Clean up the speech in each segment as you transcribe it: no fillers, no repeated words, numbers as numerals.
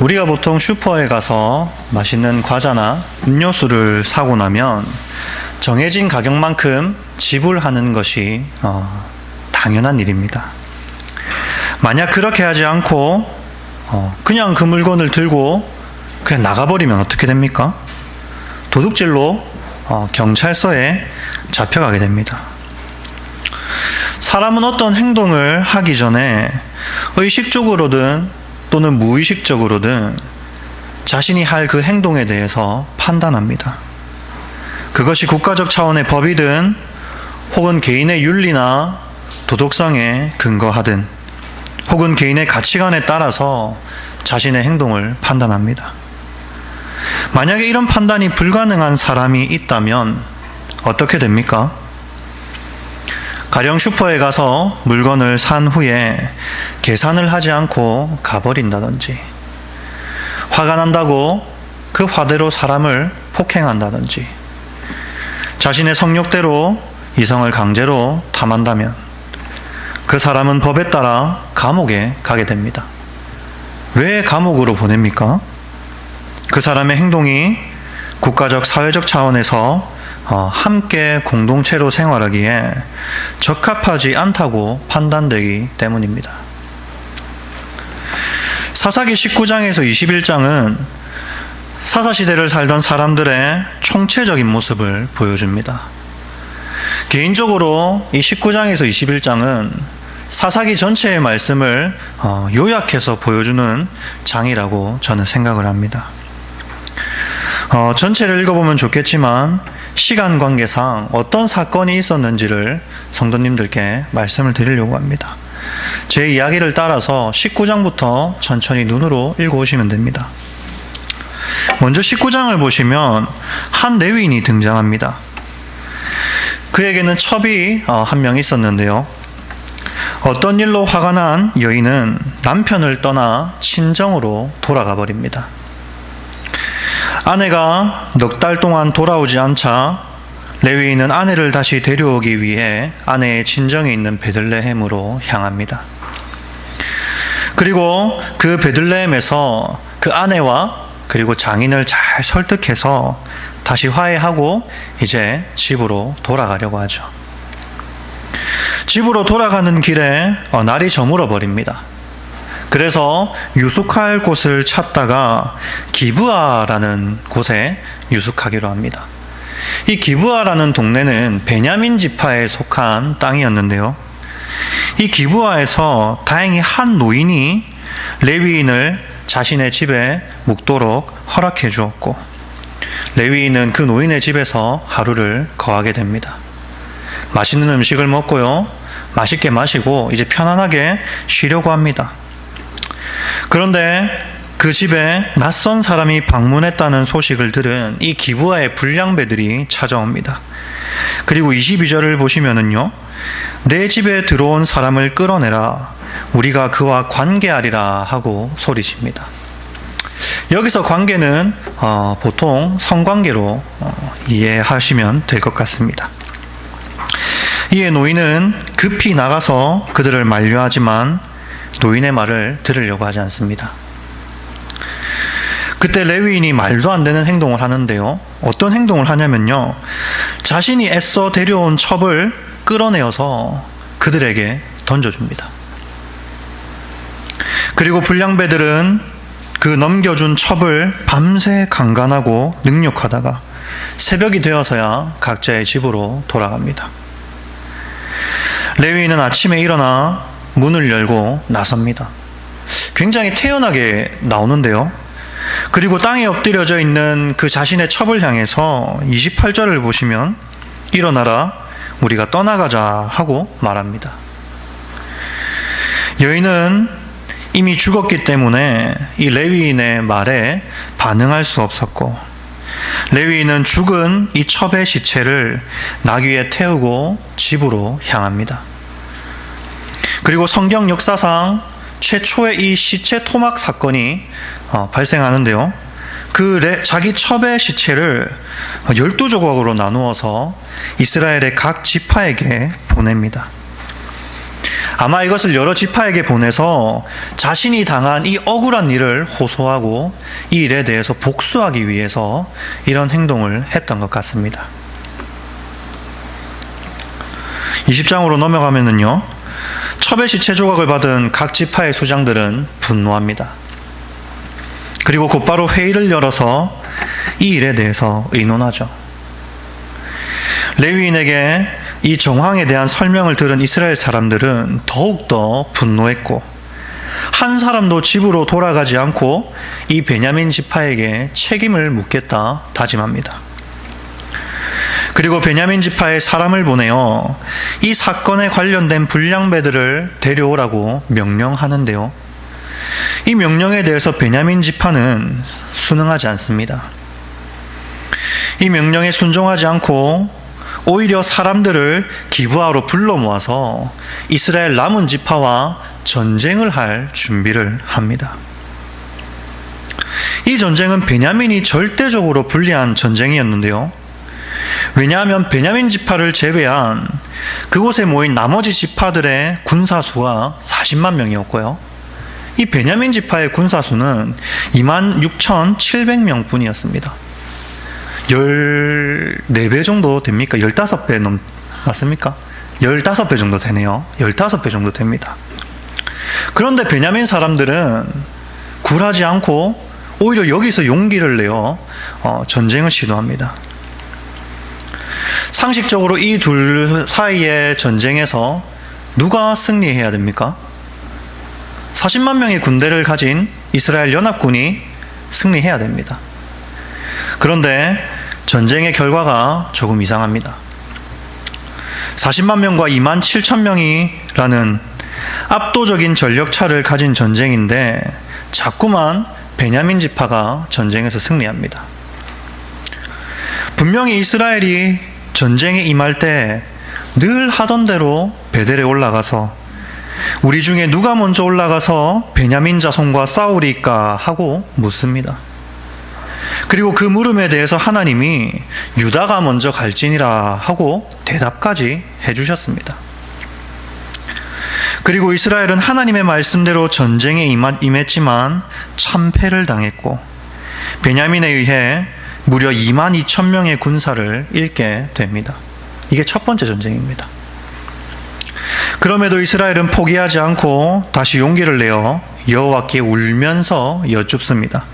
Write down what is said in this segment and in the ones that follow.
우리가 보통 슈퍼에 가서 맛있는 과자나 음료수를 사고 나면 정해진 가격만큼 지불하는 것이 당연한 일입니다. 만약 그렇게 하지 않고 그냥 그 물건을 들고 그냥 나가버리면 어떻게 됩니까? 도둑질로 경찰서에 잡혀가게 됩니다. 사람은 어떤 행동을 하기 전에 의식적으로든 또는 무의식적으로든 자신이 할 그 행동에 대해서 판단합니다. 그것이 국가적 차원의 법이든 혹은 개인의 윤리나 도덕성에 근거하든 혹은 개인의 가치관에 따라서 자신의 행동을 판단합니다. 만약에 이런 판단이 불가능한 사람이 있다면 어떻게 됩니까? 가령 슈퍼에 가서 물건을 산 후에 계산을 하지 않고 가버린다든지, 화가 난다고 그 화대로 사람을 폭행한다든지, 자신의 성욕대로 이성을 강제로 탐한다면 그 사람은 법에 따라 감옥에 가게 됩니다. 왜 감옥으로 보냅니까? 그 사람의 행동이 국가적, 사회적 차원에서 함께 공동체로 생활하기에 적합하지 않다고 판단되기 때문입니다. 사사기 19장에서 21장은 사사시대를 살던 사람들의 총체적인 모습을 보여줍니다. 개인적으로 이 19장에서 21장은 사사기 전체의 말씀을 요약해서 보여주는 장이라고 저는 생각을 합니다. 전체를 읽어보면 좋겠지만 시간 관계상 어떤 사건이 있었는지를 성도님들께 말씀을 드리려고 합니다. 제 이야기를 따라서 19장부터 천천히 눈으로 읽어오시면 됩니다. 먼저 19장을 보시면 한 레위인이 등장합니다. 그에게는 첩이 한 명 있었는데요. 어떤 일로 화가 난 여인은 남편을 떠나 친정으로 돌아가 버립니다. 아내가 넉 달 동안 돌아오지 않자 레위인은 아내를 다시 데려오기 위해 아내의 친정에 있는 베들레헴으로 향합니다. 그리고 그 베들레헴에서 그 아내와 그리고 장인을 잘 설득해서 다시 화해하고 이제 집으로 돌아가려고 하죠. 집으로 돌아가는 길에 날이 저물어 버립니다. 그래서 유숙할 곳을 찾다가 기브아라는 곳에 유숙하기로 합니다. 이 기브아라는 동네는 베냐민 지파에 속한 땅이었는데요. 이 기브아에서 다행히 한 노인이 레위인을 자신의 집에 묵도록 허락해 주었고, 레위인은 그 노인의 집에서 하루를 거하게 됩니다. 맛있는 음식을 먹고요, 맛있게 마시고 이제 편안하게 쉬려고 합니다. 그런데 그 집에 낯선 사람이 방문했다는 소식을 들은 이 기브아의 불량배들이 찾아옵니다. 그리고 22절을 보시면은요, 내 집에 들어온 사람을 끌어내라, 우리가 그와 관계하리라 하고 소리칩니다. 여기서 관계는 보통 성관계로 이해하시면 될 것 같습니다. 이에 노인은 급히 나가서 그들을 만류하지만 노인의 말을 들으려고 하지 않습니다. 그때 레위인이 말도 안 되는 행동을 하는데요. 어떤 행동을 하냐면요, 자신이 애써 데려온 첩을 끌어내어서 그들에게 던져줍니다. 그리고 불량배들은 그 넘겨준 첩을 밤새 강간하고 능욕하다가 새벽이 되어서야 각자의 집으로 돌아갑니다. 레위인은 아침에 일어나 문을 열고 나섭니다. 굉장히 태연하게 나오는데요. 그리고 땅에 엎드려져 있는 그 자신의 첩을 향해서 28절을 보시면 일어나라, 우리가 떠나가자 하고 말합니다. 여인은 이미 죽었기 때문에 이 레위인의 말에 반응할 수 없었고, 레위인은 죽은 이 첩의 시체를 나귀에 태우고 집으로 향합니다. 그리고 성경 역사상 최초의 이 시체 토막 사건이 발생하는데요. 자기 첩의 시체를 12조각으로 나누어서 이스라엘의 각 지파에게 보냅니다. 아마 이것을 여러 지파에게 보내서 자신이 당한 이 억울한 일을 호소하고 이 일에 대해서 복수하기 위해서 이런 행동을 했던 것 같습니다. 20장으로 넘어가면은요, 첩의 시체 조각을 받은 각 지파의 수장들은 분노합니다. 그리고 곧바로 회의를 열어서 이 일에 대해서 의논하죠. 레위인에게 이 정황에 대한 설명을 들은 이스라엘 사람들은 더욱더 분노했고, 한 사람도 집으로 돌아가지 않고 이 베냐민 지파에게 책임을 묻겠다 다짐합니다. 그리고 베냐민 지파에 사람을 보내어 이 사건에 관련된 불량배들을 데려오라고 명령하는데요, 이 명령에 대해서 베냐민 지파는 순응하지 않습니다. 이 명령에 순종하지 않고 오히려 사람들을 기브아로 불러 모아서 이스라엘 남은 지파와 전쟁을 할 준비를 합니다. 이 전쟁은 베냐민이 절대적으로 불리한 전쟁이었는데요, 왜냐하면 베냐민 지파를 제외한 그곳에 모인 나머지 지파들의 군사수가 40만 명이었고요, 이 베냐민 지파의 군사수는 26,700명 뿐이었습니다. 14배 정도 됩니까? 15배 맞습니까? 15배 정도 되네요. 15배 정도 됩니다. 그런데 베냐민 사람들은 굴하지 않고 오히려 여기서 용기를 내어 전쟁을 시도합니다. 상식적으로 이 둘 사이의 전쟁에서 누가 승리해야 됩니까? 40만 명의 군대를 가진 이스라엘 연합군이 승리해야 됩니다. 그런데 전쟁의 결과가 조금 이상합니다. 40만 명과 2만 7천 명이라는 압도적인 전력차를 가진 전쟁인데 자꾸만 베냐민 지파가 전쟁에서 승리합니다. 분명히 이스라엘이 전쟁에 임할 때 늘 하던 대로 베델에 올라가서 우리 중에 누가 먼저 올라가서 베냐민 자손과 싸우리까 하고 묻습니다. 그리고 그 물음에 대해서 하나님이 유다가 먼저 갈지니라 하고 대답까지 해주셨습니다. 그리고 이스라엘은 하나님의 말씀대로 전쟁에 임했지만 참패를 당했고 베냐민에 의해 무려 2만 2천 명의 군사를 잃게 됩니다. 이게 첫 번째 전쟁입니다. 그럼에도 이스라엘은 포기하지 않고 다시 용기를 내어 여호와께 울면서 여쭙습니다.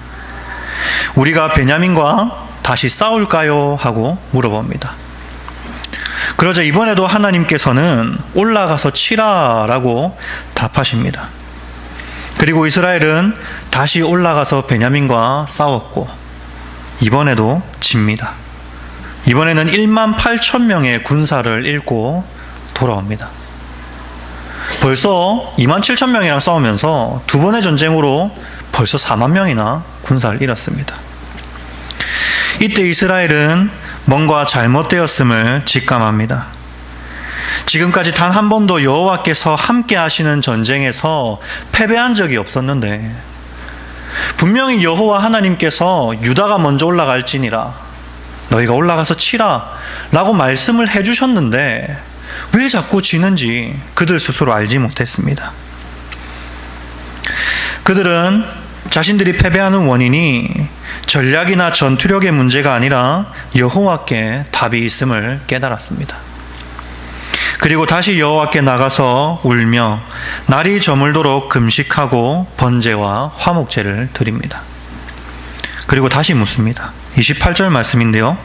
우리가 베냐민과 다시 싸울까요? 하고 물어봅니다. 그러자 이번에도 하나님께서는 올라가서 치라라고 답하십니다. 그리고 이스라엘은 다시 올라가서 베냐민과 싸웠고 이번에도 집니다. 이번에는 1만 8천 명의 군사를 잃고 돌아옵니다. 벌써 2만 7천 명이랑 싸우면서 두 번의 전쟁으로 벌써 4만 명이나 군사를 잃었습니다. 이때 이스라엘은 뭔가 잘못되었음을 직감합니다. 지금까지 단 한 번도 여호와께서 함께 하시는 전쟁에서 패배한 적이 없었는데 분명히 여호와 하나님께서 유다가 먼저 올라갈지니라 너희가 올라가서 치라 라고 말씀을 해주셨는데 왜 자꾸 지는지 그들 스스로 알지 못했습니다. 그들은 자신들이 패배하는 원인이 전략이나 전투력의 문제가 아니라 여호와께 답이 있음을 깨달았습니다. 그리고 다시 여호와께 나가서 울며 날이 저물도록 금식하고 번제와 화목제를 드립니다. 그리고 다시 묻습니다. 28절 말씀인데요.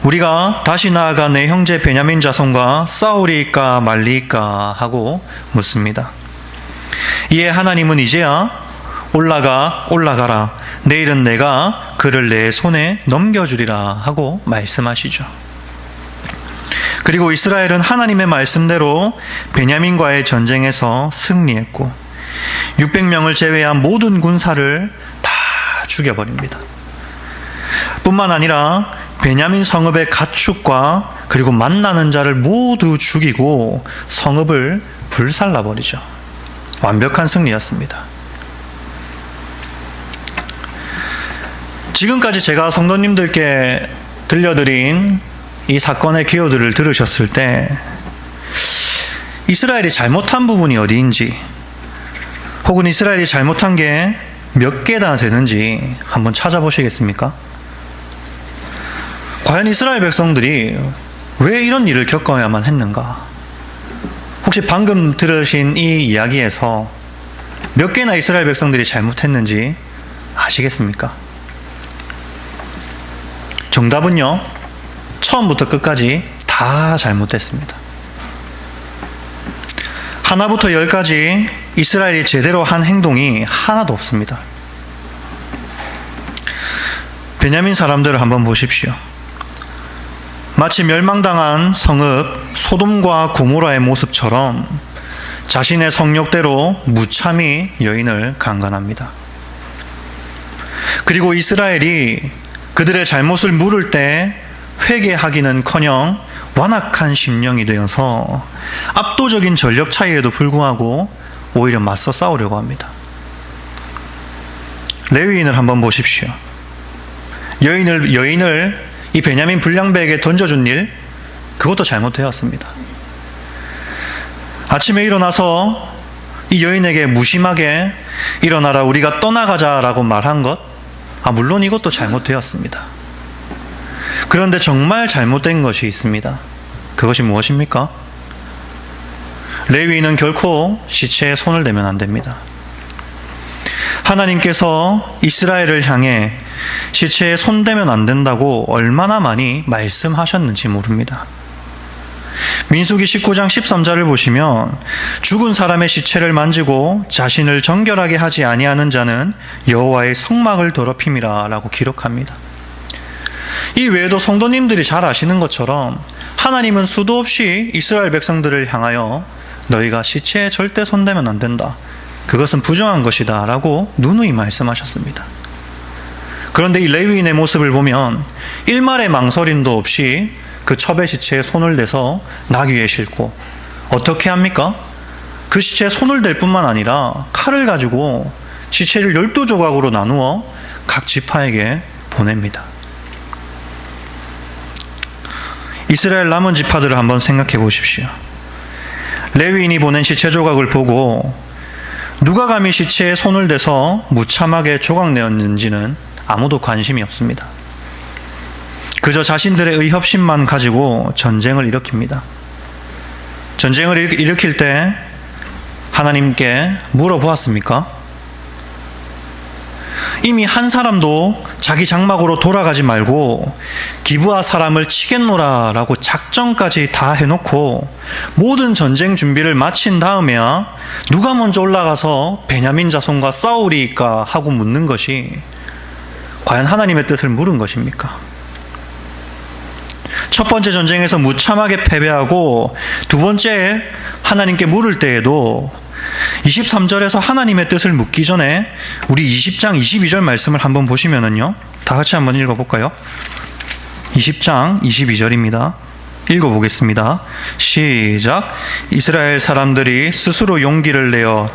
우리가 다시 나아가 내 형제 베냐민 자손과 싸우리까 말리까 하고 묻습니다. 이에 하나님은 이제야 올라가라. 내일은 내가 그를 내 손에 넘겨주리라 하고 말씀하시죠. 그리고 이스라엘은 하나님의 말씀대로 베냐민과의 전쟁에서 승리했고 600명을 제외한 모든 군사를 다 죽여버립니다. 뿐만 아니라 베냐민 성읍의 가축과 그리고 만나는 자를 모두 죽이고 성읍을 불살라버리죠. 완벽한 승리였습니다. 지금까지 제가 성도님들께 들려드린 이 사건의 기호들을 들으셨을 때 이스라엘이 잘못한 부분이 어디인지, 혹은 이스라엘이 잘못한 게 몇 개나 되는지 한번 찾아보시겠습니까? 과연 이스라엘 백성들이 왜 이런 일을 겪어야만 했는가? 혹시 방금 들으신 이 이야기에서 몇 개나 이스라엘 백성들이 잘못했는지 아시겠습니까? 정답은요, 처음부터 끝까지 다 잘못됐습니다. 하나부터 열까지 이스라엘이 제대로 한 행동이 하나도 없습니다. 베냐민 사람들을 한번 보십시오. 마치 멸망당한 성읍 소돔과 고모라의 모습처럼 자신의 성욕대로 무참히 여인을 강간합니다. 그리고 이스라엘이 그들의 잘못을 물을 때 회개하기는커녕 완악한 심령이 되어서 압도적인 전력 차이에도 불구하고 오히려 맞서 싸우려고 합니다. 레위인을 한번 보십시오. 여인을 이 베냐민 불량배에게 던져준 일, 그것도 잘못되었습니다. 아침에 일어나서 이 여인에게 무심하게 일어나라, 우리가 떠나가자라고 말한 것, 물론 이것도 잘못되었습니다. 그런데 정말 잘못된 것이 있습니다. 그것이 무엇입니까? 레위인은 결코 시체에 손을 대면 안 됩니다. 하나님께서 이스라엘을 향해 시체에 손대면 안 된다고 얼마나 많이 말씀하셨는지 모릅니다. 민수기 19장 13절을 보시면 죽은 사람의 시체를 만지고 자신을 정결하게 하지 아니하는 자는 여호와의 성막을 더럽힘이라 라고 기록합니다. 이 외에도 성도님들이 잘 아시는 것처럼 하나님은 수도 없이 이스라엘 백성들을 향하여 너희가 시체에 절대 손대면 안 된다, 그것은 부정한 것이다 라고 누누이 말씀하셨습니다. 그런데 이 레위인의 모습을 보면 일말의 망설임도 없이 그 첩의 시체에 손을 대서 나귀에 싣고 어떻게 합니까? 그 시체에 손을 댈 뿐만 아니라 칼을 가지고 시체를 12조각으로 나누어 각 지파에게 보냅니다. 이스라엘 남은 지파들을 한번 생각해 보십시오. 레위인이 보낸 시체 조각을 보고 누가 감히 시체에 손을 대서 무참하게 조각내었는지는 아무도 관심이 없습니다. 그저 자신들의 의협심만 가지고 전쟁을 일으킵니다. 전쟁을 일으킬 때 하나님께 물어보았습니까? 이미 한 사람도 자기 장막으로 돌아가지 말고 기브아 사람을 치겠노라 라고 작전까지 다 해놓고 모든 전쟁 준비를 마친 다음에야 누가 먼저 올라가서 베냐민 자손과 싸우리까 하고 묻는 것이 과연 하나님의 뜻을 물은 것입니까? 첫 번째 전쟁에서 무참하게 패배하고 두 번째 하나님께 물을 때에도 23절에서 하나님의 뜻을 묻기 전에 우리 20장 22절 말씀을 한번 보시면은요, 다 같이 한번 읽어볼까요? 20장 22절입니다. 읽어보겠습니다. 시작. 이스라엘 사람들이 스스로 용기를 내어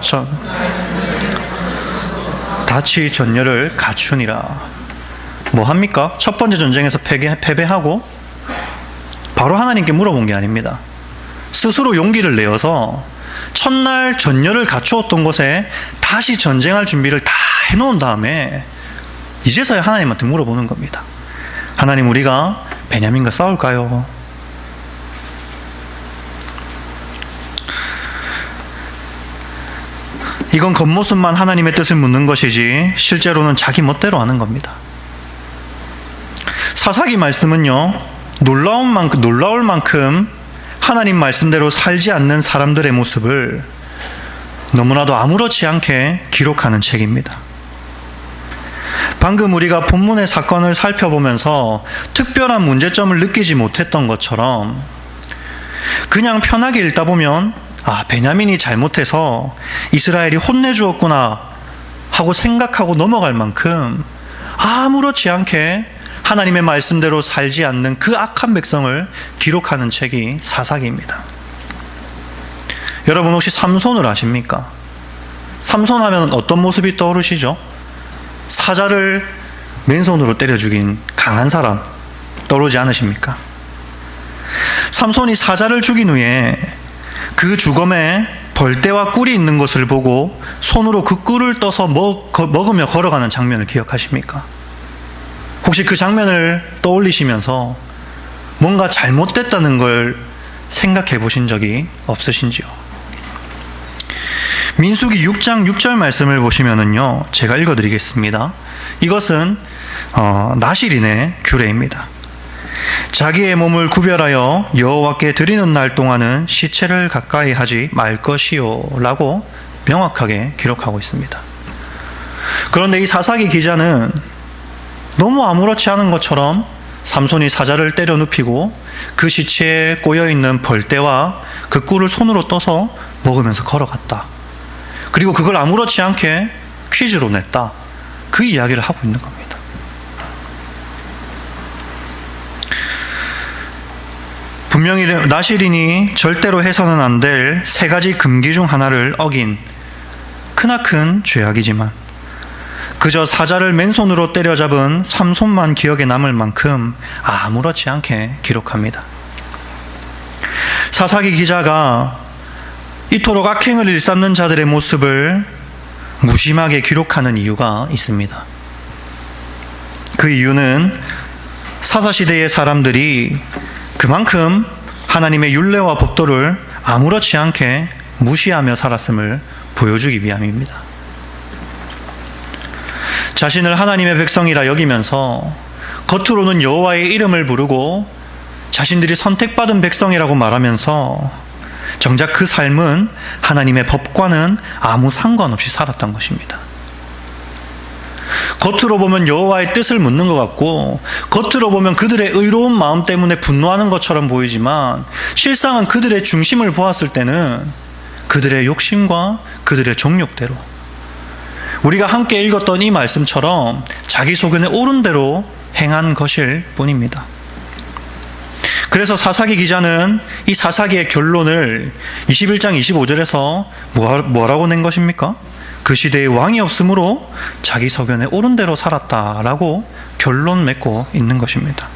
다치 전열을 갖추니라. 뭐 합니까? 첫 번째 전쟁에서 패배하고 바로 하나님께 물어본 게 아닙니다. 스스로 용기를 내어서 첫날 전열을 갖추었던 곳에 다시 전쟁할 준비를 다 해놓은 다음에 이제서야 하나님한테 물어보는 겁니다. 하나님, 우리가 베냐민과 싸울까요? 이건 겉모습만 하나님의 뜻을 묻는 것이지 실제로는 자기 멋대로 하는 겁니다. 사사기 말씀은요, 놀라울 만큼 하나님 말씀대로 살지 않는 사람들의 모습을 너무나도 아무렇지 않게 기록하는 책입니다. 방금 우리가 본문의 사건을 살펴보면서 특별한 문제점을 느끼지 못했던 것처럼 그냥 편하게 읽다 보면 베냐민이 잘못해서 이스라엘이 혼내주었구나 하고 생각하고 넘어갈 만큼 아무렇지 않게 하나님의 말씀대로 살지 않는 그 악한 백성을 기록하는 책이 사사기입니다. 여러분, 혹시 삼손을 아십니까? 삼손 하면 어떤 모습이 떠오르시죠? 사자를 맨손으로 때려 죽인 강한 사람 떠오르지 않으십니까? 삼손이 사자를 죽인 후에 그 주검에 벌떼와 꿀이 있는 것을 보고 손으로 그 꿀을 떠서 먹으며 걸어가는 장면을 기억하십니까? 혹시 그 장면을 떠올리시면서 뭔가 잘못됐다는 걸 생각해 보신 적이 없으신지요? 민수기 6장 6절 말씀을 보시면은요, 제가 읽어드리겠습니다. 이것은 나실인의 규례입니다. 자기의 몸을 구별하여 여호와께 드리는 날 동안은 시체를 가까이 하지 말 것이요 라고 명확하게 기록하고 있습니다. 그런데 이 사사기 기자는 너무 아무렇지 않은 것처럼 삼손이 사자를 때려 눕히고 그 시체에 꼬여있는 벌떼와 그 꿀을 손으로 떠서 먹으면서 걸어갔다. 그리고 그걸 아무렇지 않게 퀴즈로 냈다. 그 이야기를 하고 있는 겁니다. 분명히 나실인이 절대로 해서는 안 될 세 가지 금기 중 하나를 어긴 크나큰 죄악이지만 그저 사자를 맨손으로 때려잡은 삼손만 기억에 남을 만큼 아무렇지 않게 기록합니다. 사사기 기자가 이토록 악행을 일삼는 자들의 모습을 무심하게 기록하는 이유가 있습니다. 그 이유는 사사시대의 사람들이 그만큼 하나님의 율례와 법도를 아무렇지 않게 무시하며 살았음을 보여주기 위함입니다. 자신을 하나님의 백성이라 여기면서 겉으로는 여호와의 이름을 부르고 자신들이 선택받은 백성이라고 말하면서 정작 그 삶은 하나님의 법과는 아무 상관없이 살았던 것입니다. 겉으로 보면 여호와의 뜻을 묻는 것 같고 겉으로 보면 그들의 의로운 마음 때문에 분노하는 것처럼 보이지만 실상은 그들의 중심을 보았을 때는 그들의 욕심과 그들의 정욕대로 우리가 함께 읽었던 이 말씀처럼 자기 소견에 옳은 대로 행한 것일 뿐입니다. 그래서 사사기 기자는 이 사사기의 결론을 21장 25절에서 뭐라고 낸 것입니까? 그 시대에 왕이 없으므로 자기 소견에 옳은 대로 살았다라고 결론 맺고 있는 것입니다.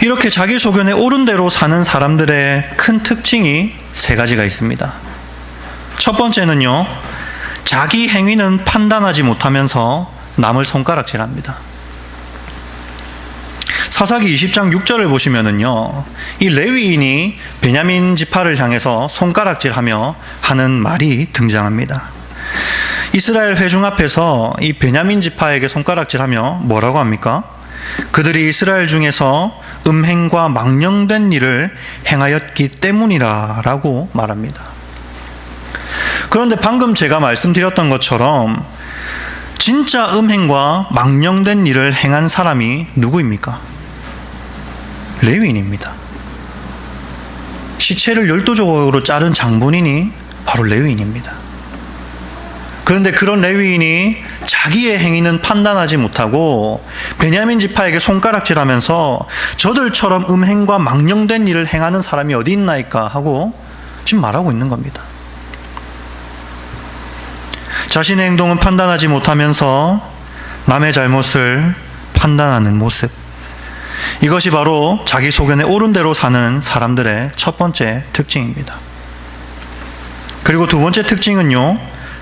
이렇게 자기 소견에 옳은 대로 사는 사람들의 큰 특징이 세 가지가 있습니다. 첫 번째는요, 자기 행위는 판단하지 못하면서 남을 손가락질합니다. 사사기 20장 6절을 보시면은요, 이 레위인이 베냐민 지파를 향해서 손가락질하며 하는 말이 등장합니다. 이스라엘 회중 앞에서 이 베냐민 지파에게 손가락질하며 뭐라고 합니까? 그들이 이스라엘 중에서 음행과 망령된 일을 행하였기 때문이라라고 말합니다. 그런데 방금 제가 말씀드렸던 것처럼 진짜 음행과 망령된 일을 행한 사람이 누구입니까? 레위인입니다. 시체를 12조각으로 자른 장본인이 바로 레위인입니다. 그런데 그런 레위인이 자기의 행위는 판단하지 못하고 베냐민 지파에게 손가락질하면서 저들처럼 음행과 망령된 일을 행하는 사람이 어디 있나이까 하고 지금 말하고 있는 겁니다. 자신의 행동은 판단하지 못하면서 남의 잘못을 판단하는 모습, 이것이 바로 자기 소견에 옳은 대로 사는 사람들의 첫 번째 특징입니다. 그리고 두 번째 특징은요,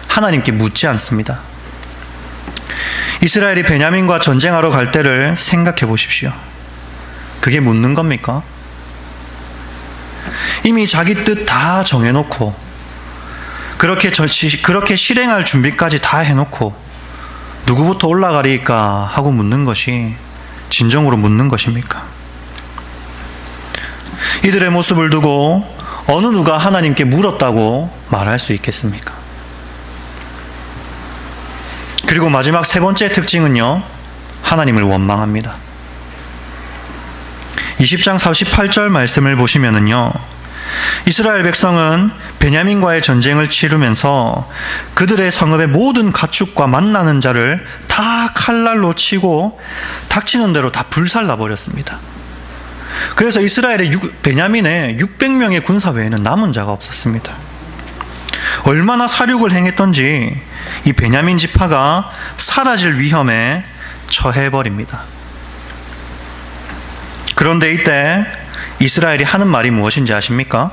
하나님께 묻지 않습니다. 이스라엘이 베냐민과 전쟁하러 갈 때를 생각해 보십시오. 그게 묻는 겁니까? 이미 자기 뜻 다 정해놓고 그렇게 실행할 준비까지 다 해놓고 누구부터 올라가리까 하고 묻는 것이 진정으로 묻는 것입니까? 이들의 모습을 두고 어느 누가 하나님께 물었다고 말할 수 있겠습니까? 그리고 마지막 세 번째 특징은요, 하나님을 원망합니다. 20장 48절 말씀을 보시면은요, 이스라엘 백성은 베냐민과의 전쟁을 치르면서 그들의 성읍의 모든 가축과 만나는 자를 다 칼날로 치고 닥치는 대로 다 불살라 버렸습니다. 그래서 이스라엘의 베냐민의 600명의 군사 외에는 남은 자가 없었습니다. 얼마나 사륙을 행했던지 이 베냐민 지파가 사라질 위험에 처해버립니다. 그런데 이때 이스라엘이 하는 말이 무엇인지 아십니까?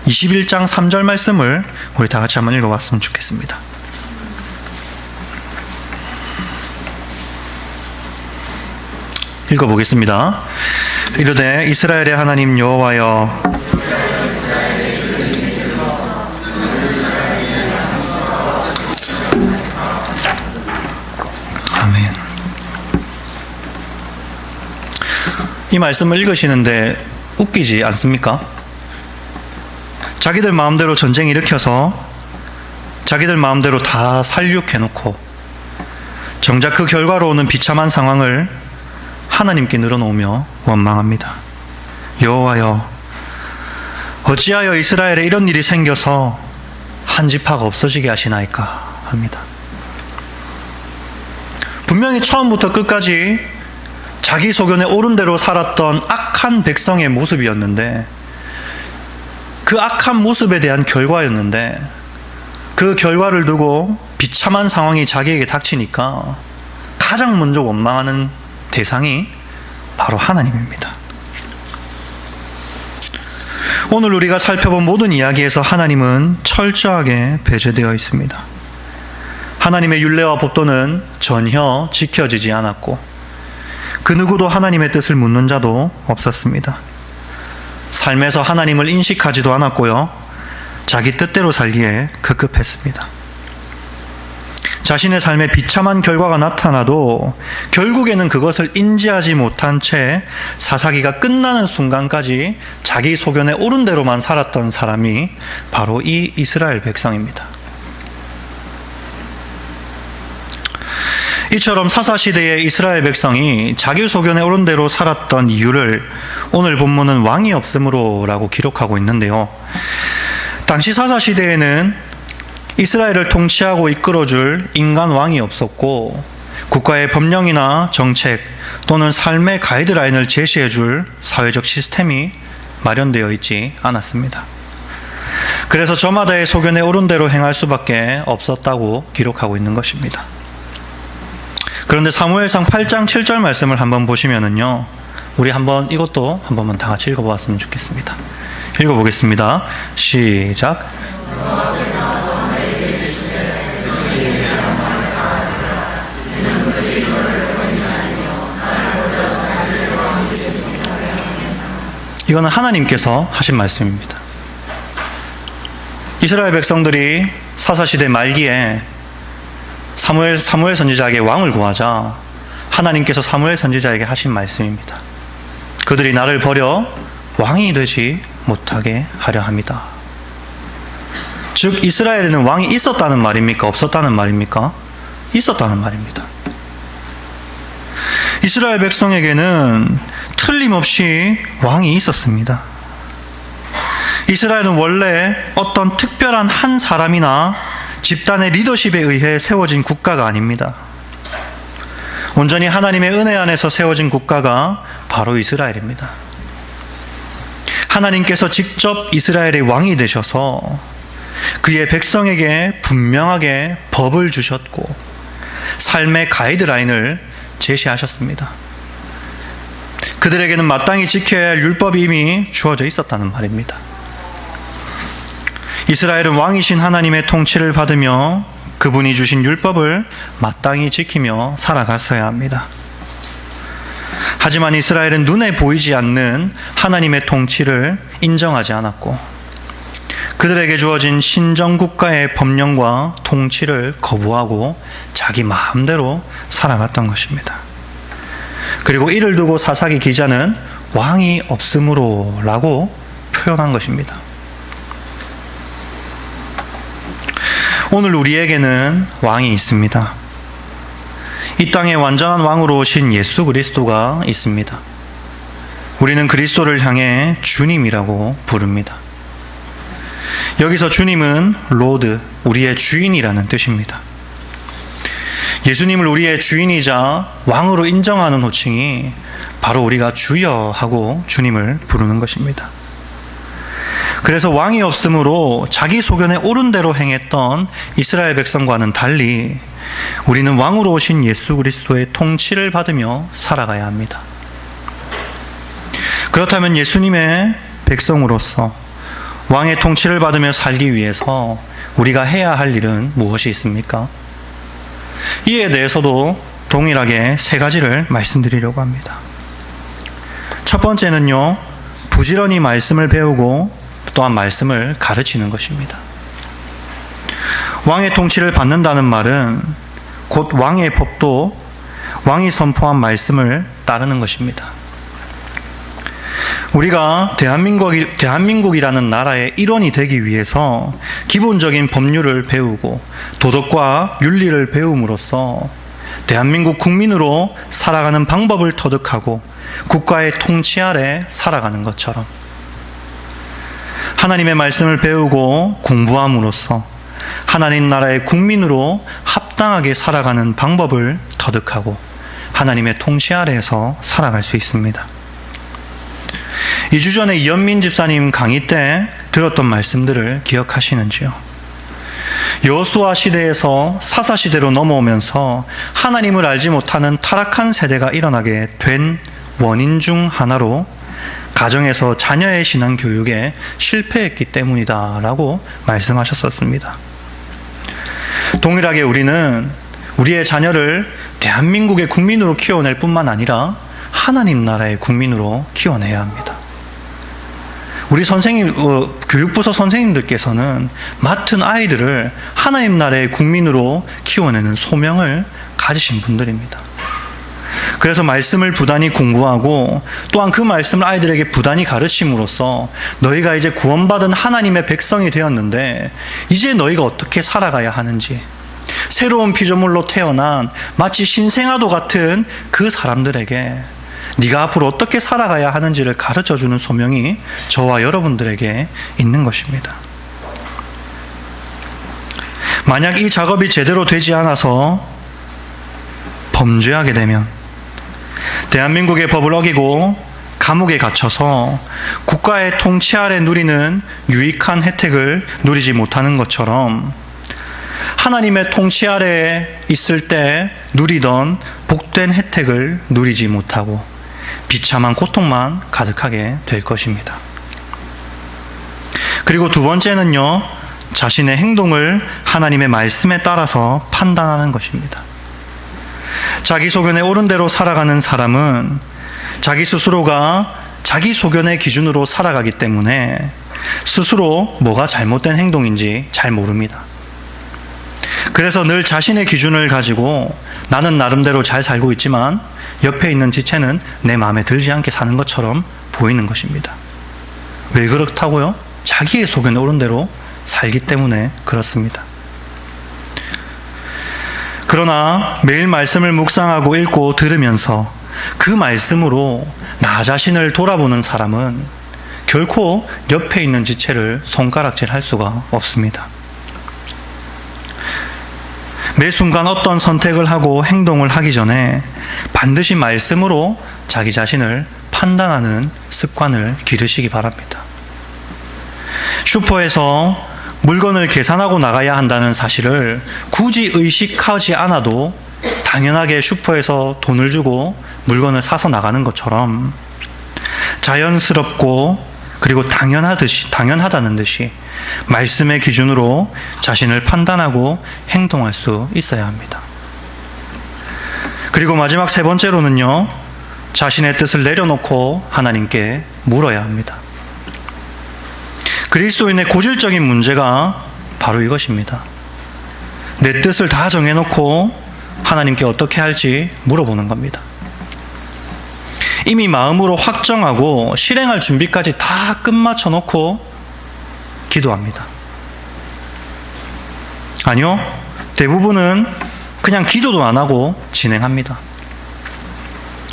21장 3절 말씀을 우리 다 같이 한번 읽어봤으면 좋겠습니다. 읽어보겠습니다. 이르되 이스라엘의 하나님 여호와여, 아멘. 이 말씀을 읽으시는데 웃기지 않습니까? 자기들 마음대로 전쟁 일으켜서 자기들 마음대로 다 살육해놓고 정작 그 결과로 오는 비참한 상황을 하나님께 늘어놓으며 원망합니다. 여호와여, 어찌하여 이스라엘에 이런 일이 생겨서 한 지파가 없어지게 하시나이까 합니다. 분명히 처음부터 끝까지 자기 소견에 옳은 대로 살았던 악한 백성의 모습이었는데, 그 악한 모습에 대한 결과였는데, 그 결과를 두고 비참한 상황이 자기에게 닥치니까 가장 먼저 원망하는 대상이 바로 하나님입니다. 오늘 우리가 살펴본 모든 이야기에서 하나님은 철저하게 배제되어 있습니다. 하나님의 율례와 법도는 전혀 지켜지지 않았고 그 누구도 하나님의 뜻을 묻는 자도 없었습니다. 삶에서 하나님을 인식하지도 않았고요, 자기 뜻대로 살기에 급급했습니다. 자신의 삶에 비참한 결과가 나타나도 결국에는 그것을 인지하지 못한 채 사사기가 끝나는 순간까지 자기 소견에 옳은 대로만 살았던 사람이 바로 이 이스라엘 백성입니다. 이처럼 사사시대의 이스라엘 백성이 자기 소견에 옳은 대로 살았던 이유를 오늘 본문은 왕이 없으므로 라고 기록하고 있는데요, 당시 사사시대에는 이스라엘을 통치하고 이끌어줄 인간 왕이 없었고 국가의 법령이나 정책 또는 삶의 가이드라인을 제시해줄 사회적 시스템이 마련되어 있지 않았습니다. 그래서 저마다의 소견에 옳은 대로 행할 수밖에 없었다고 기록하고 있는 것입니다. 그런데 사무엘상 8장 7절 말씀을 한번 보시면은요, 우리 한번 이것도 한 번만 다 같이 읽어보았으면 좋겠습니다. 읽어보겠습니다. 시작. 이거는 하나님께서 하신 말씀입니다. 이스라엘 백성들이 사사시대 말기에 사무엘 선지자에게 왕을 구하자 하나님께서 사무엘 선지자에게 하신 말씀입니다. 그들이 나를 버려 왕이 되지 못하게 하려 합니다. 즉 이스라엘에는 왕이 있었다는 말입니까? 없었다는 말입니까? 있었다는 말입니다. 이스라엘 백성에게는 틀림없이 왕이 있었습니다. 이스라엘은 원래 어떤 특별한 한 사람이나 집단의 리더십에 의해 세워진 국가가 아닙니다. 온전히 하나님의 은혜 안에서 세워진 국가가 바로 이스라엘입니다. 하나님께서 직접 이스라엘의 왕이 되셔서 그의 백성에게 분명하게 법을 주셨고 삶의 가이드라인을 제시하셨습니다. 그들에게는 마땅히 지켜야 할 율법이 이미 주어져 있었다는 말입니다. 이스라엘은 왕이신 하나님의 통치를 받으며 그분이 주신 율법을 마땅히 지키며 살아갔어야 합니다. 하지만 이스라엘은 눈에 보이지 않는 하나님의 통치를 인정하지 않았고 그들에게 주어진 신정국가의 법령과 통치를 거부하고 자기 마음대로 살아갔던 것입니다. 그리고 이를 두고 사사기 기자는 왕이 없으므로 라고 표현한 것입니다. 오늘 우리에게는 왕이 있습니다. 이 땅에 완전한 왕으로 오신 예수 그리스도가 있습니다. 우리는 그리스도를 향해 주님이라고 부릅니다. 여기서 주님은 로드, 우리의 주인이라는 뜻입니다. 예수님을 우리의 주인이자 왕으로 인정하는 호칭이 바로 우리가 주여 하고 주님을 부르는 것입니다. 그래서 왕이 없으므로 자기 소견에 옳은 대로 행했던 이스라엘 백성과는 달리 우리는 왕으로 오신 예수 그리스도의 통치를 받으며 살아가야 합니다. 그렇다면 예수님의 백성으로서 왕의 통치를 받으며 살기 위해서 우리가 해야 할 일은 무엇이 있습니까? 이에 대해서도 동일하게 세 가지를 말씀드리려고 합니다. 첫 번째는요, 부지런히 말씀을 배우고 또한 말씀을 가르치는 것입니다. 왕의 통치를 받는다는 말은 곧 왕의 법도 왕이 선포한 말씀을 따르는 것입니다. 우리가 대한민국이라는 나라의 일원이 되기 위해서 기본적인 법률을 배우고 도덕과 윤리를 배움으로써 대한민국 국민으로 살아가는 방법을 터득하고 국가의 통치 아래 살아가는 것처럼 하나님의 말씀을 배우고 공부함으로써 하나님 나라의 국민으로 합당하게 살아가는 방법을 터득하고 하나님의 통치 아래에서 살아갈 수 있습니다. 2주 전에 이현민 집사님 강의 때 들었던 말씀들을 기억하시는지요? 여호수아 시대에서 사사 시대로 넘어오면서 하나님을 알지 못하는 타락한 세대가 일어나게 된 원인 중 하나로 가정에서 자녀의 신앙 교육에 실패했기 때문이다라고 말씀하셨었습니다. 동일하게 우리는 우리의 자녀를 대한민국의 국민으로 키워낼 뿐만 아니라 하나님 나라의 국민으로 키워내야 합니다. 우리 교육부서 선생님들께서는 맡은 아이들을 하나님 나라의 국민으로 키워내는 소명을 가지신 분들입니다. 그래서 말씀을 부단히 공부하고 또한 그 말씀을 아이들에게 부단히 가르침으로써 너희가 이제 구원받은 하나님의 백성이 되었는데 이제 너희가 어떻게 살아가야 하는지, 새로운 피조물로 태어난 마치 신생아도 같은 그 사람들에게 네가 앞으로 어떻게 살아가야 하는지를 가르쳐주는 소명이 저와 여러분들에게 있는 것입니다. 만약 이 작업이 제대로 되지 않아서 범죄하게 되면 대한민국의 법을 어기고 감옥에 갇혀서 국가의 통치 아래 누리는 유익한 혜택을 누리지 못하는 것처럼 하나님의 통치 아래에 있을 때 누리던 복된 혜택을 누리지 못하고 비참한 고통만 가득하게 될 것입니다. 그리고 두 번째는요, 자신의 행동을 하나님의 말씀에 따라서 판단하는 것입니다. 자기 소견에 옳은 대로 살아가는 사람은 자기 스스로가 자기 소견의 기준으로 살아가기 때문에 스스로 뭐가 잘못된 행동인지 잘 모릅니다. 그래서 늘 자신의 기준을 가지고 나는 나름대로 잘 살고 있지만 옆에 있는 지체는 내 마음에 들지 않게 사는 것처럼 보이는 것입니다. 왜 그렇다고요? 자기의 소견에 옳은 대로 살기 때문에 그렇습니다. 그러나 매일 말씀을 묵상하고 읽고 들으면서 그 말씀으로 나 자신을 돌아보는 사람은 결코 옆에 있는 지체를 손가락질 할 수가 없습니다. 매 순간 어떤 선택을 하고 행동을 하기 전에 반드시 말씀으로 자기 자신을 판단하는 습관을 기르시기 바랍니다. 슈퍼에서 물건을 계산하고 나가야 한다는 사실을 굳이 의식하지 않아도 당연하게 슈퍼에서 돈을 주고 물건을 사서 나가는 것처럼 자연스럽고 그리고 당연하다는 듯이 말씀의 기준으로 자신을 판단하고 행동할 수 있어야 합니다. 그리고 마지막 세 번째로는요, 자신의 뜻을 내려놓고 하나님께 물어야 합니다. 그리스도인의 고질적인 문제가 바로 이것입니다. 내 뜻을 다 정해놓고 하나님께 어떻게 할지 물어보는 겁니다. 이미 마음으로 확정하고 실행할 준비까지 다 끝마쳐 놓고 기도합니다. 아니요, 대부분은 그냥 기도도 안 하고 진행합니다.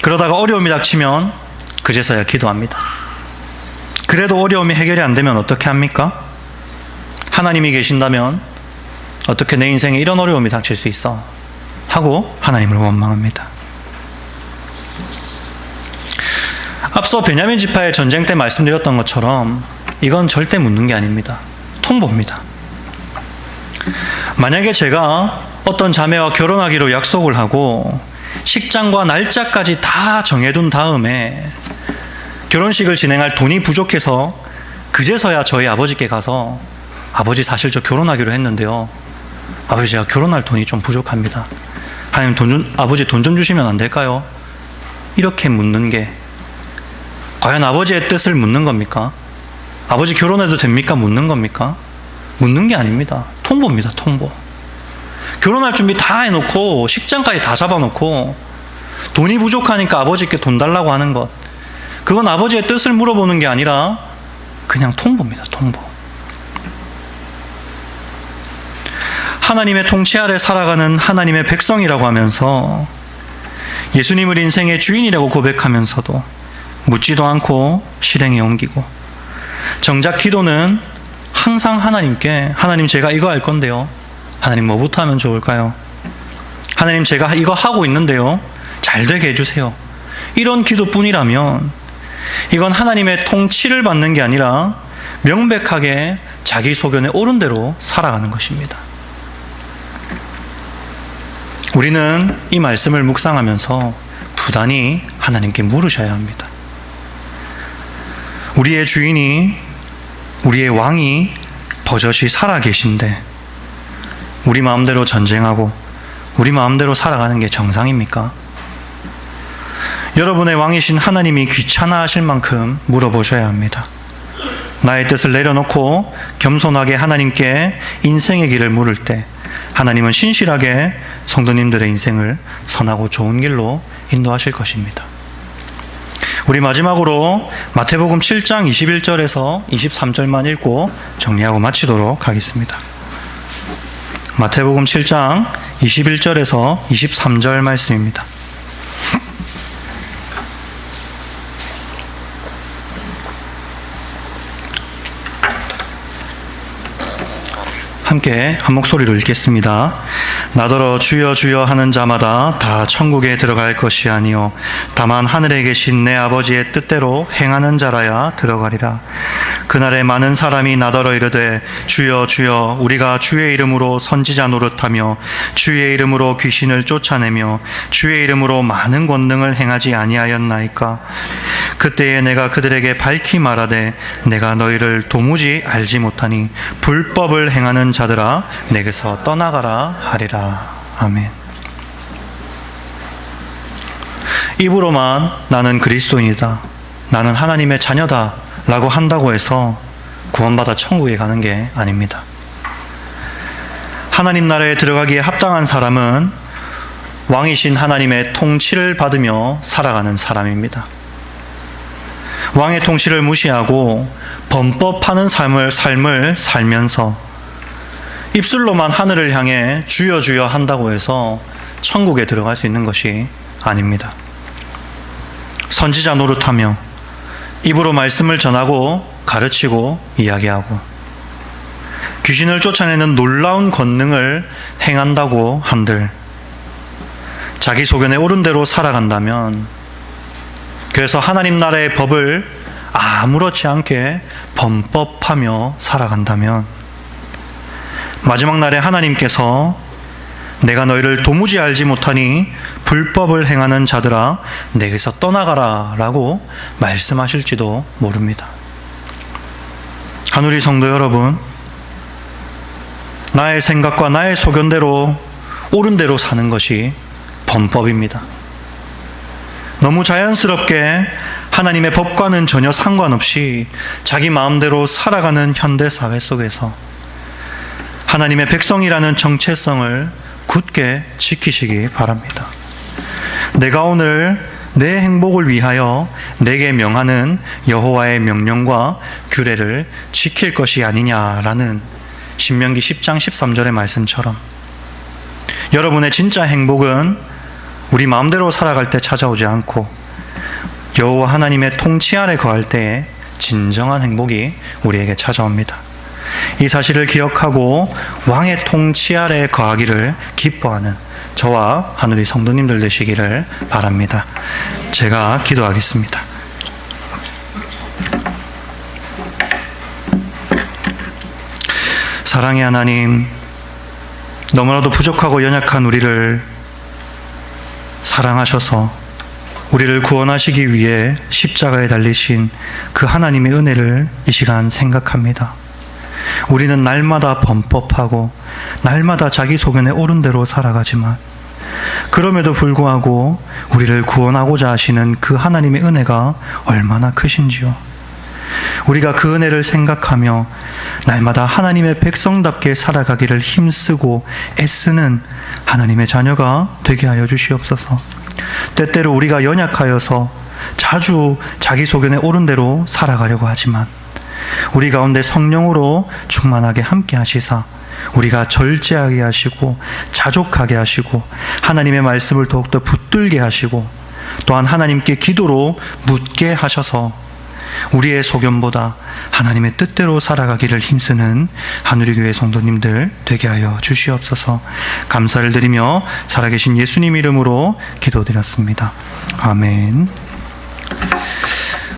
그러다가 어려움이 닥치면 그제서야 기도합니다. 그래도 어려움이 해결이 안 되면 어떻게 합니까? 하나님이 계신다면 어떻게 내 인생에 이런 어려움이 닥칠 수 있어? 하고 하나님을 원망합니다. 앞서 베냐민 지파의 전쟁 때 말씀드렸던 것처럼 이건 절대 묻는 게 아닙니다. 통보입니다. 만약에 제가 어떤 자매와 결혼하기로 약속을 하고 식장과 날짜까지 다 정해둔 다음에 결혼식을 진행할 돈이 부족해서 그제서야 저희 아버지께 가서 아버지 사실 저 결혼하기로 했는데요. 아버지 제가 결혼할 돈이 좀 부족합니다. 하나님 아버지 돈 좀 주시면 안 될까요? 이렇게 묻는 게 과연 아버지의 뜻을 묻는 겁니까? 아버지 결혼해도 됩니까? 묻는 겁니까? 묻는 게 아닙니다. 통보입니다. 통보. 결혼할 준비 다 해놓고 식장까지 다 잡아놓고 돈이 부족하니까 아버지께 돈 달라고 하는 것, 그건 아버지의 뜻을 물어보는 게 아니라 그냥 통보입니다. 통보. 하나님의 통치 아래 살아가는 하나님의 백성이라고 하면서 예수님을 인생의 주인이라고 고백하면서도 묻지도 않고 실행에 옮기고, 정작 기도는 항상 하나님께 하나님 제가 이거 할 건데요. 하나님 뭐부터 하면 좋을까요? 하나님 제가 이거 하고 있는데요. 잘 되게 해주세요. 이런 기도뿐이라면 이건 하나님의 통치를 받는 게 아니라 명백하게 자기 소견에 옳은 대로 살아가는 것입니다. 우리는 이 말씀을 묵상하면서 부단히 하나님께 물으셔야 합니다. 우리의 주인이, 우리의 왕이 버젓이 살아계신데 우리 마음대로 전쟁하고 우리 마음대로 살아가는 게 정상입니까? 여러분의 왕이신 하나님이 귀찮아하실 만큼 물어보셔야 합니다. 나의 뜻을 내려놓고 겸손하게 하나님께 인생의 길을 물을 때 하나님은 신실하게 성도님들의 인생을 선하고 좋은 길로 인도하실 것입니다. 우리 마지막으로 마태복음 7장 21절에서 23절만 읽고 정리하고 마치도록 하겠습니다. 마태복음 7장 21절에서 23절 말씀입니다. 함께 한 목소리로 읽겠습니다. 나더러 주여 주여 하는 자마다 다 천국에 들어갈 것이 아니요 다만 하늘에 계신 내 아버지의 뜻대로 행하는 자라야 들어가리라. 그날에 많은 사람이 나더러 이르되 주여 주여 우리가 주의 이름으로 선지자 노릇하며 주의 이름으로 귀신을 쫓아내며 주의 이름으로 많은 권능을 행하지 아니하였나이까. 그때에 내가 그들에게 밝히 말하되 내가 너희를 도무지 알지 못하니 불법을 행하는 자들아 내게서 떠나가라 하리라. 아멘. 입으로만 나는 그리스도인이다, 나는 하나님의 자녀다 라고 한다고 해서 구원받아 천국에 가는 게 아닙니다. 하나님 나라에 들어가기에 합당한 사람은 왕이신 하나님의 통치를 받으며 살아가는 사람입니다. 왕의 통치를 무시하고 범법하는 삶을 살면서 입술로만 하늘을 향해 주여 주여 한다고 해서 천국에 들어갈 수 있는 것이 아닙니다. 선지자 노릇하며 입으로 말씀을 전하고 가르치고 이야기하고 귀신을 쫓아내는 놀라운 권능을 행한다고 한들 자기 소견에 옳은 대로 살아간다면, 그래서 하나님 나라의 법을 아무렇지 않게 범법하며 살아간다면 마지막 날에 하나님께서 내가 너희를 도무지 알지 못하니 불법을 행하는 자들아 내게서 떠나가라 라고 말씀하실지도 모릅니다. 하누리 성도 여러분, 나의 생각과 나의 소견대로 옳은 대로 사는 것이 범법입니다. 너무 자연스럽게 하나님의 법과는 전혀 상관없이 자기 마음대로 살아가는 현대사회 속에서 하나님의 백성이라는 정체성을 굳게 지키시기 바랍니다. 내가 오늘 내 행복을 위하여 내게 명하는 여호와의 명령과 규례를 지킬 것이 아니냐라는 신명기 10장 13절의 말씀처럼 여러분의 진짜 행복은 우리 마음대로 살아갈 때 찾아오지 않고 여호와 하나님의 통치 아래 거할 때에 진정한 행복이 우리에게 찾아옵니다. 이 사실을 기억하고 왕의 통치 아래 거하기를 기뻐하는 저와 하늘의 성도님들 되시기를 바랍니다. 제가 기도하겠습니다. 사랑의 하나님, 너무나도 부족하고 연약한 우리를 사랑하셔서 우리를 구원하시기 위해 십자가에 달리신 그 하나님의 은혜를 이 시간 생각합니다. 우리는 날마다 범법하고 날마다 자기 소견에 옳은 대로 살아가지만 그럼에도 불구하고 우리를 구원하고자 하시는 그 하나님의 은혜가 얼마나 크신지요. 우리가 그 은혜를 생각하며 날마다 하나님의 백성답게 살아가기를 힘쓰고 애쓰는 하나님의 자녀가 되게 하여 주시옵소서. 때때로 우리가 연약하여서 자주 자기 소견에 옳은 대로 살아가려고 하지만 우리 가운데 성령으로 충만하게 함께 하시사 우리가 절제하게 하시고 자족하게 하시고 하나님의 말씀을 더욱더 붙들게 하시고 또한 하나님께 기도로 묻게 하셔서 우리의 소견보다 하나님의 뜻대로 살아가기를 힘쓰는 하누리교회 성도님들 되게 하여 주시옵소서. 감사를 드리며 살아계신 예수님 이름으로 기도드렸습니다. 아멘.